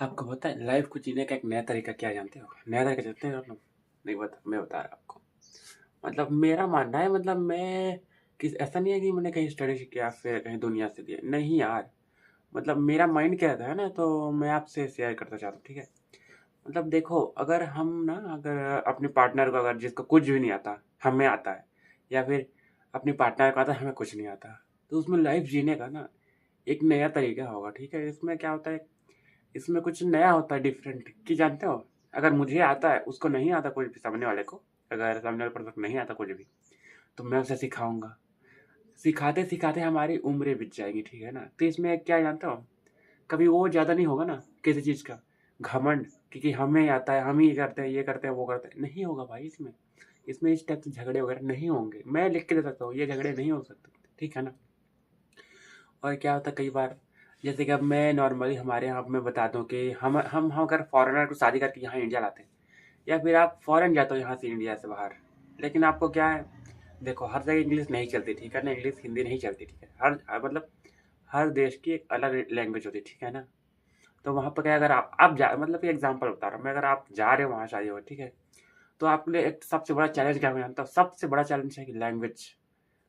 आपको पता है लाइफ को जीने का एक नया तरीका क्या जानते हो? नया तरीका जानते हो आप लोग? नहीं बता, मैं बता रहा आपको। मतलब मेरा मानना है, मतलब मैं किस ऐसा नहीं है कि मैंने कहीं स्टडी किया फिर कहीं दुनिया से दिया, नहीं यार। मतलब मेरा माइंड क्या रहता है ना, तो मैं आपसे शेयर करना चाहता हूँ, ठीक है? मतलब देखो, अगर हम ना, अगर अपने पार्टनर को, अगर जिसको कुछ भी नहीं आता हमें आता है, या फिर अपनी पार्टनर को आता है हमें कुछ नहीं आता, तो उसमें लाइफ जीने का ना एक नया तरीका होगा, ठीक है? इसमें क्या होता है, इसमें कुछ नया होता है, डिफरेंट, कि जानते हो? अगर मुझे आता है, उसको नहीं आता कुछ भी, सामने वाले को, अगर सामने वाले पर्सन को नहीं आता कुछ भी, तो मैं उसे सिखाऊंगा। सिखाते सिखाते हमारी उम्रें बीत जाएगी, ठीक है ना? तो इसमें क्या जानते हो, कभी वो ज़्यादा नहीं होगा ना किसी चीज़ का घमंड, क्योंकि हमें आता है, हम ही करते हैं, ये करते हैं, वो करते हैं, नहीं होगा भाई। इसमें इसमें इस टाइप से झगड़े वगैरह नहीं होंगे, मैं लिख के दे सकता हूँ, ये झगड़े नहीं हो सकते, ठीक है ना? और क्या होता है कई बार, जैसे कि अब मैं नॉर्मली हमारे यहाँ मैं बता दूँ कि हम अगर फॉरेनर को शादी करके यहाँ इंडिया लाते हैं, या फिर आप फॉरेन जाते हो यहाँ से, इंडिया से बाहर, लेकिन आपको क्या है, देखो हर जगह इंग्लिश नहीं चलती, ठीक है ना? इंग्लिश हिंदी नहीं चलती, ठीक है? मतलब हर देश की एक अलग लैंग्वेज होती है, ठीक है ना? तो वहाँ पर क्या, अगर आप जा, मतलब ये एग्जाम्पल बता रहा हूँ मैं, अगर आप जा रहे हो वहाँ शादी हो, ठीक है? तो आपके लिए एक सबसे बड़ा चैलेंज क्या, मैं जानता हूँ सबसे बड़ा चैलेंज है कि लैंग्वेज।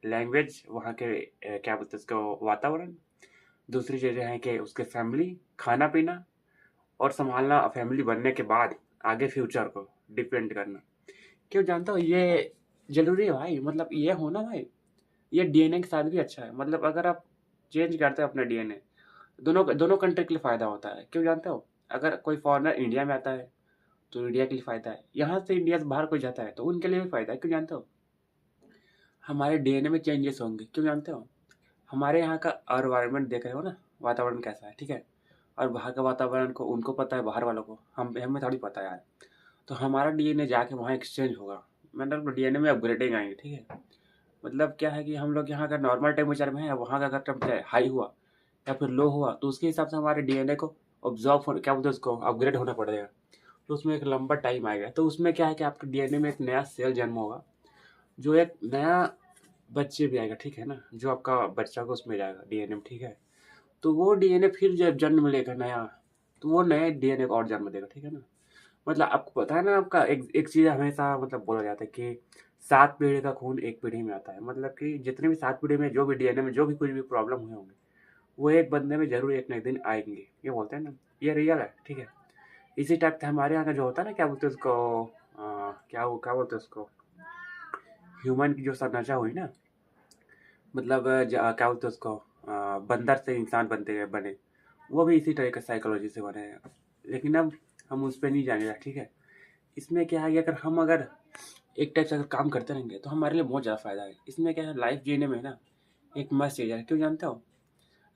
लैंग्वेज, वहाँ के क्या बोलते हैं उसको, वातावरण। दूसरी चीज़ें हैं कि उसके फैमिली, खाना-पीना, और सँभालना फैमिली बनने के बाद आगे फ्यूचर को डिपेंड करना। क्यों जानते हो, ये ज़रूरी है भाई, मतलब ये हो ना भाई, ये डीएनए के साथ भी अच्छा है। मतलब अगर आप चेंज करते हो अपना डीएनए, दोनों दोनों कंट्री के लिए फ़ायदा होता है। क्यों जानते हो? अगर कोई फॉरेनर इंडिया में आता है, तो इंडिया के लिए फ़ायदा है। यहाँ से इंडिया से बाहर कोई जाता है, तो उनके लिए भी फ़ायदा है। क्यों जानते हो? हमारे डीएनए में चेंजेस होंगे। क्यों जानते हो? हमारे यहाँ का एनवायरनमेंट देख रहे हो ना, वातावरण कैसा है, ठीक है? और बाहर का वातावरण को उनको पता है, बाहर वालों को, हम हमें थोड़ी पता है यार। तो हमारा डीएनए जाके वहाँ एक्सचेंज होगा, मतलब डीएनए में अपग्रेडिंग आएंगे, ठीक है? मतलब क्या है कि हम लोग यहाँ का नॉर्मल टेम्परेचर में है, वहाँ का अगर टेम्परेचर हाई हुआ या फिर लो हुआ, तो उसके हिसाब से हमारे डीएनए को ऑब्जॉर्व, क्या बोलते हैं उसको, अपग्रेड होना पड़ेगा। तो उसमें एक लंबा टाइम आएगा। तो उसमें क्या है कि आपके डीएनए में एक नया सेल जन्म होगा, जो एक नया बच्चे भी आएगा, ठीक है ना? जो आपका बच्चा को उसमें जाएगा डीएनए में, ठीक है? तो वो डीएनए फिर जब जन्म लेगा नया, तो वो नए डीएनए को और जन्म देगा, ठीक है ना? मतलब आपको पता है ना, आपका एक एक चीज़ हमेशा मतलब बोला जाता है कि 7 पीढ़ी का खून 1 पीढ़ी में आता है। मतलब कि जितने भी 7 पीढ़ी में जो भी डीएनए में जो भी कुछ भी प्रॉब्लम हुए होंगे, वो एक बंदे में ज़रूर एक ना एक दिन आएँगे। ये बोलते हैं ना, ये रियल है, ठीक है? इसी टाइप से हमारे यहाँ का जो होता है ना, क्या बोलते हैं उसको, क्या बोलते हैं उसको, ह्यूमन की जो संरचना हुई ना, मतलब क्या बोलते हैं उसको, बंदर से इंसान बनते हैं बने, वो भी इसी तरह के साइकोलॉजी से बने हैं। लेकिन अब हम उस पे नहीं जाएंगे, ठीक है? इसमें क्या है कि अगर एक टाइप से अगर काम करते रहेंगे, तो हमारे लिए बहुत ज़्यादा फ़ायदा है। इसमें क्या है, लाइफ जीने में ना एक मस्त चीज़ है। क्यों जानते हो?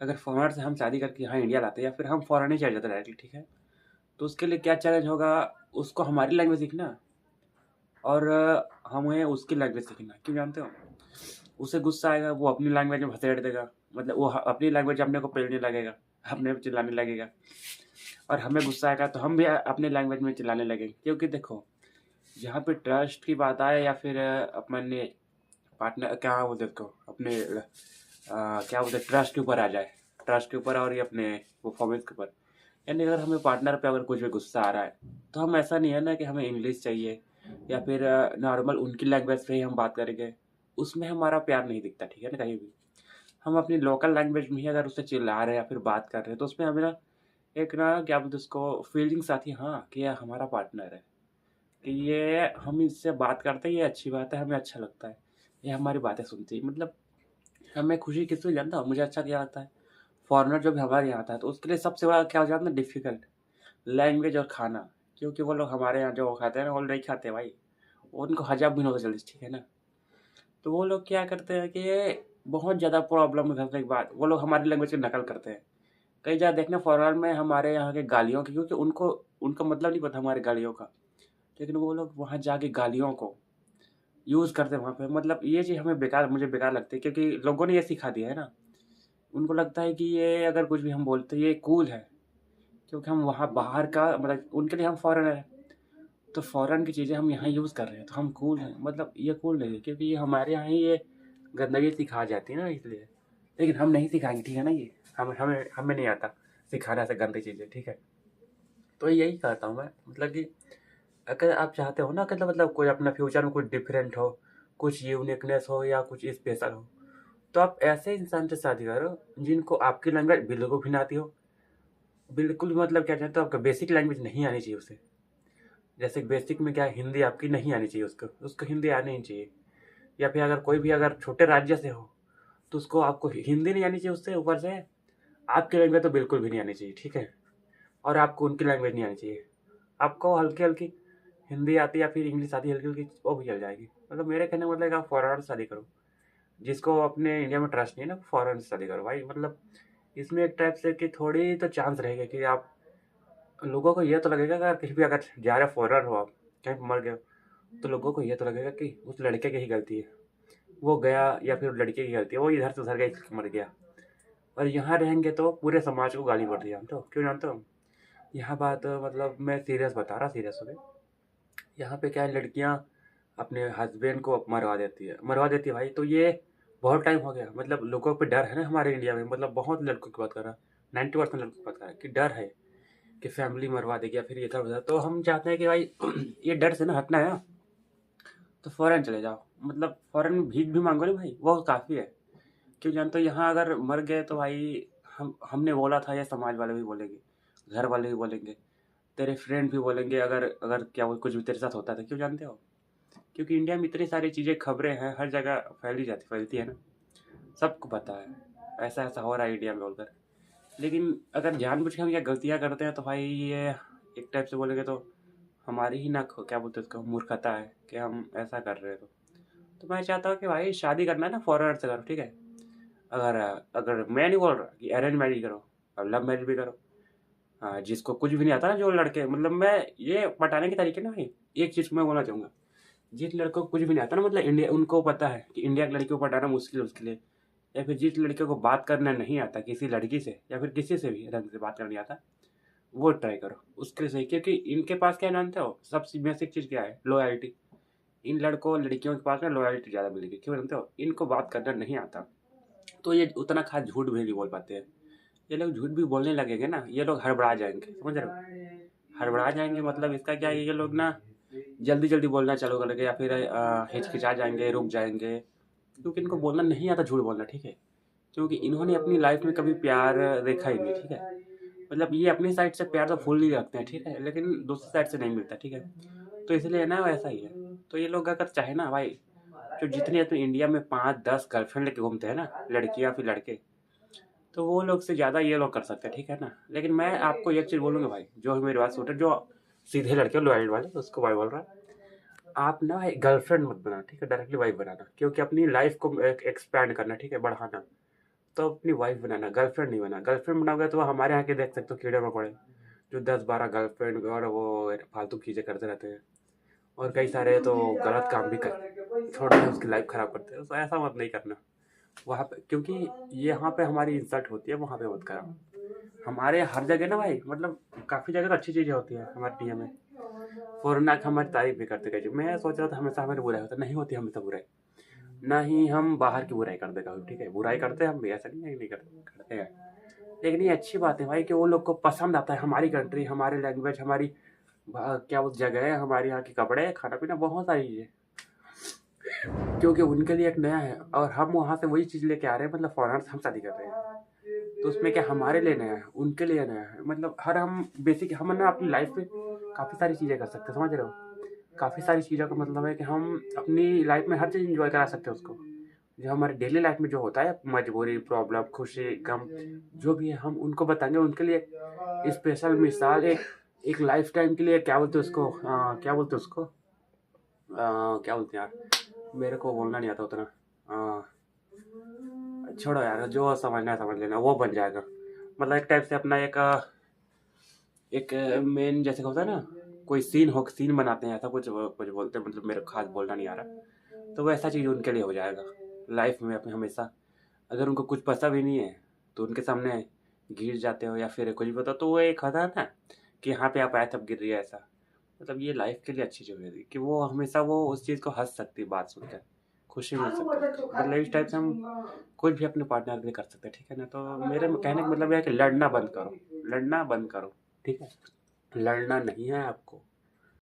अगर फॉरेनर से हम शादी करके यहाँ इंडिया लाते हैं, या फिर हम फॉरेन ही चले जाते डायरेक्टली, ठीक है? तो उसके लिए क्या चैलेंज होगा, उसको हमारी लैंग्वेज सीखना, और हमें उसकी लैंग्वेज सीखना। क्यों जानते हो? उसे गुस्सा आएगा, वो अपनी लैंग्वेज में भसेड़ देगा, मतलब वो अपनी लैंग्वेज अपने को पेलने लगेगा, अपने पे चिल्लाने लगेगा। और हमें गुस्सा आएगा तो हम भी अपने लैंग्वेज में चिल्लाने लगेंगे। क्योंकि देखो, जहाँ पे ट्रस्ट की बात आए, या फिर अपने पार्टनर, क्या बोलते हैं उसको, अपने क्या बोलते हैं, ट्रस्ट के ऊपर आ जाए, ट्रस्ट के ऊपर और ये अपने परफॉर्मेंस के ऊपर, यानी अगर हमें पार्टनर पे अगर कुछ भी गुस्सा आ रहा है, तो हम ऐसा नहीं है ना कि हमें इंग्लिश चाहिए, या फिर नॉर्मल उनकी लैंग्वेज पे ही हम बात करेंगे। उसमें हमारा प्यार नहीं दिखता, ठीक है ना? कहीं भी हम अपनी लोकल लैंग्वेज में ही अगर उससे चिल्ला रहे हैं या फिर बात कर रहे हैं, तो उसमें हमें ना एक ना, क्या बोलते हैं उसको, फीलिंग्स आती है, हाँ, कि ये हमारा पार्टनर है, कि ये हम इससे बात करते हैं, ये अच्छी बात है, हमें अच्छा लगता है, ये हमारी बातें सुनती है। मतलब हमें खुशी किससे जानता हो, मुझे अच्छा क्या लगता है, फॉरेनर जो भी हमारे यहाँ आता है, तो उसके लिए सबसे बड़ा क्या हो जाता है ना, डिफ़िकल्ट लैंग्वेज और खाना। क्योंकि वो लोग हमारे यहाँ जो खाते हैं ना, वो नहीं खाते भाई, उनको हजम भी नहीं होता जल्दी, ठीक है ना? तो वो लोग क्या करते हैं कि बहुत ज़्यादा प्रॉब्लम करने के बाद वो लोग हमारी लैंग्वेज की नकल करते हैं। कई जगह देखना फॉरेनर में हमारे यहाँ के गालियों की, क्योंकि उनको उनका मतलब नहीं पता हमारी गालियों का, लेकिन वो लोग वहाँ जाके गालियों को यूज़ करते हैं वहाँ पे। मतलब ये चीज़ हमें बेकार, मुझे बेकार लगती है, क्योंकि लोगों ने ये सिखा दिया है ना, उनको लगता है कि ये अगर कुछ भी हम बोलते हैं ये कूल है, क्योंकि हम वहाँ बाहर का, मतलब उनके लिए हम फॉरेनर हैं, तो फॉरेन की चीज़ें हम यहाँ यूज़ कर रहे हैं, तो हम कूल हैं। मतलब ये कूल नहीं है, क्योंकि ये हमारे यहाँ ही ये गंदगी सिखा जाती है ना, इसलिए। लेकिन हम नहीं सिखाएंगे, ठीक है ना? ये हमें हमें हमें नहीं आता सिखाना ऐसे गंदी चीज़ें, ठीक है? तो यही कहता हूँ मैं, मतलब कि अगर आप चाहते हो ना कि मतलब कोई अपना फ्यूचर में कुछ डिफरेंट हो, कुछ यूनिकनेस हो या कुछ स्पेशल हो, तो आप ऐसे इंसान से शादी करो जिनको आपकी लैंग्वेज बिल्कुल भी ना आती हो। बिल्कुल मतलब क्या चाहते हो, आपका बेसिक लैंग्वेज नहीं आनी चाहिए उसे। जैसे बेसिक में क्या है, हिंदी आपकी नहीं आनी चाहिए, उसको उसको हिंदी आनी ही चाहिए। या फिर अगर कोई भी अगर छोटे राज्य से हो तो उसको आपको हिंदी नहीं आनी चाहिए, उससे ऊपर से आपकी लैंग्वेज तो बिल्कुल भी नहीं आनी चाहिए, ठीक है। और आपको उनकी लैंग्वेज नहीं आनी चाहिए। आपको हल्की हल्की हिंदी आती है या फिर इंग्लिश आती है हल्की हल्की, वो भी चल जाएगी। मतलब मेरे कहने का मतलब आप फॉरेनर से शादी करो, जिसको अपने इंडिया में ट्रस्ट नहीं है ना, फॉरेन से शादी करो भाई। मतलब इसमें एक टाइप से कि थोड़ी तो चांस रहेगा कि आप, लोगों को ये तो लगेगा अगर कहीं भी अगर जा रहे फॉरेनर हो आप, कहीं मर गए हो, तो लोगों को ये तो लगेगा कि उस लड़के की ही गलती है, वो गया, या फिर लड़के की गलती है, वो इधर से उधर गया इसलिए मर गया। और यहाँ रहेंगे तो पूरे समाज को गाली पड़ रही है, जानते हो क्यों, जानते हो? यहाँ बात मतलब मैं सीरियस बता रहा, सीरियस हो गए। यहाँ पे क्या है, लड़कियाँ अपने हस्बैंड को मरवा देती है भाई। तो ये बहुत टाइम हो गया, मतलब लोगों पे डर है ना हमारे इंडिया में, मतलब बहुत लड़कों की बात कर रहा, 90% लड़कों की बात कर रहा है कि डर है कि फैमिली मरवा देगी या फिर इधर उधर। तो हम चाहते हैं कि भाई ये डर से ना हटना है ना, तो फॉरेन चले जाओ। मतलब फॉरेन में भीख भी मांगो ना भाई, वो काफ़ी है। क्यों जानते हो, यहाँ अगर मर गए तो भाई हमने बोला था, या समाज वाले भी बोलेंगे, घर वाले भी बोलेंगे, तेरे फ्रेंड भी बोलेंगे, अगर अगर क्या वो कुछ भी तेरे साथ होता था। क्यों जानते हो? क्योंकि इंडिया में इतनी सारी चीज़ें, खबरें हैं, हर जगह फैलती है ना, सबको पता है ऐसा ऐसा हो रहा है इंडिया में बोलकर। लेकिन अगर जानबूझ के हम ये गलतियाँ करते हैं तो भाई ये एक टाइप से बोलेंगे तो हमारी ही ना क्या बोलते हैं उसको, मूर्खता है कि हम ऐसा कर रहे हैं। तो मैं चाहता हूँ कि भाई शादी करना है ना फॉरेनर से करो, ठीक है। अगर अगर मैं नहीं बोल रहा कि अरेंज मैरिज करो, और लव मैरिज भी करो। हाँ, जिसको कुछ भी नहीं आता ना, जो लड़के, मतलब मैं ये पटाने के तरीके ना भाई, एक चीज़ मैं बोलना चाहूँगा, जिस लड़कों को कुछ भी नहीं आता ना, मतलब इंडिया, उनको पता है कि इंडिया की लड़कियों को पटाना मुश्किल है उसके लिए। या फिर जिस लड़कियों को बात करना नहीं आता किसी लड़की से, या फिर किसी से भी ढंग से बात करना नहीं आता, वो ट्राई करो उसके लिए सही। क्योंकि इनके पास क्या जानते हो, सबसे बेसिक चीज़ क्या है, लॉयल्टी। इन लड़कों लड़कियों के पास में लॉयल्टी ज़्यादा मिलेगी। क्यों जानते हो, इनको बात करना नहीं आता, तो ये उतना खास झूठ भी नहीं बोल पाते हैं। ये लोग झूठ भी बोलने लगेंगे ना, ये लोग हड़बड़ा जाएंगे, समझ रहे हो? हड़बड़ा जाएंगे मतलब इसका क्या है, ये लोग ना जल्दी जल्दी बोलना चालू करेंगे, या फिर हिचकिचा जाएंगे, रुक जाएंगे। क्योंकि इनको बोलना नहीं आता, झूठ बोलना, ठीक है। क्योंकि इन्होंने अपनी लाइफ में कभी प्यार देखा ही नहीं, ठीक है। मतलब ये अपनी साइड से प्यार तो फुल ही रखते हैं, ठीक है, लेकिन दूसरी साइड से नहीं मिलता, ठीक है। तो इसलिए ना वैसा ही है। तो ये लोग अगर चाहे ना भाई, जो जितने अपने इंडिया में 5-10 गर्लफ्रेंड लेके घूमते हैं ना, लड़कियां फिर लड़के, तो वो लोग से ज़्यादा ये लोग कर सकते हैं, ठीक है ना। लेकिन मैं आपको एक चीज़ बोलूँगा भाई, जो मेरी बात सुन रहे, जो सीधे लड़के लॉयल वाले, उसको भाई बोल रहा है, आप ना गर्लफ्रेंड मत बनाना, ठीक है, डायरेक्टली वाइफ बनाना। क्योंकि अपनी लाइफ को एक्सपैंड करना, ठीक है, बढ़ाना, तो अपनी वाइफ बनाना, गर्लफ्रेंड नहीं बनाना। गर्लफ्रेंड बनाओगे तो हमारे यहाँ के देख सकते हो कीड़े मकोड़े, जो 10-12 गर्लफ्रेंड और वो फालतू चीज़ें करते रहते हैं। और कई सारे तो गलत काम भी कर छोड़ के उसकी लाइफ खराब करते हैं। तो ऐसा मत नहीं करना वहाँ पे, क्योंकि यहाँ पे हमारी इंसल्ट होती है, वहाँ पे मत करो। हमारे हर जगह ना भाई, मतलब काफ़ी जगह तो अच्छी चीज़ें होती है हमारे इंडिया में। फॉरेनर हमारी तारीफ भी करते कई, मैं सोच रहा था हमेशा हमारी बुराई होता, नहीं होती हमेशा बुराई। ना ही हम बाहर की बुराई करते कभी, ठीक है, बुराई करते हैं हम भी, ऐसा नहीं है कि नहीं करते, करते हैं। लेकिन ये अच्छी बात है भाई कि वो लोग को पसंद आता है हमारी कंट्री, हमारी लैंग्वेज, हमारी क्या वो जगह है, हमारे यहाँ के कपड़े, खाना पीना, बहुत सारी चीज़ें। क्योंकि उनके लिए एक नया है, और हम वहाँ से वही चीज़ लेके आ रहे हैं, मतलब फॉरेनर से हम शादी कर रहे हैं। तो उसमें क्या हमारे लिए नया है, उनके लिए नया है। मतलब हर हम बेसिक, हम ना अपनी लाइफ में काफ़ी सारी चीज़ें कर सकते हैं, समझ रहे हो? काफ़ी सारी चीज़ों का मतलब है कि हम अपनी लाइफ में हर चीज़ इंजॉय करा सकते हैं उसको। जो हमारे डेली लाइफ में जो होता है, मजबूरी, प्रॉब्लम, खुशी, गम, जो भी है हम उनको बताएंगे। उनके लिए स्पेशल मिसाल, एक एक लाइफ टाइम के लिए, क्या बोलते हैं उसको, क्या बोलते हैं उसको, क्या बोलते हैं यार, मेरे को बोलना नहीं आता उतना। छोड़ो यार, जो समझना है समझ लेना, वो बन जाएगा। मतलब एक टाइप से अपना एक मेन जैसे होता है ना, कोई सीन बनाते हैं, ऐसा कुछ कुछ बोलते हैं, मतलब मेरे को खास बोलना नहीं आ रहा। तो वैसा चीज़ उनके लिए हो जाएगा लाइफ में अपने हमेशा। अगर उनको कुछ पता भी नहीं है तो उनके सामने गिर जाते हो या फिर कुछ भी होता, तो वो एक होता है ना कि यहाँ पे आप आए तब गिर रही है, ऐसा। मतलब ये लाइफ के लिए अच्छी चीज़ है कि वो हमेशा वो उस चीज़ को हंस सकती है, बात सुनकर खुशी मिल सकती है। मतलब इस टाइप से हम कुछ भी अपने पार्टनर के लिए कर सकते हैं, ठीक है ना। तो मेरे कहने का मतलब यह है कि लड़ना बंद करो, लड़ना बंद करो, ठीक है। लड़ना नहीं है आपको,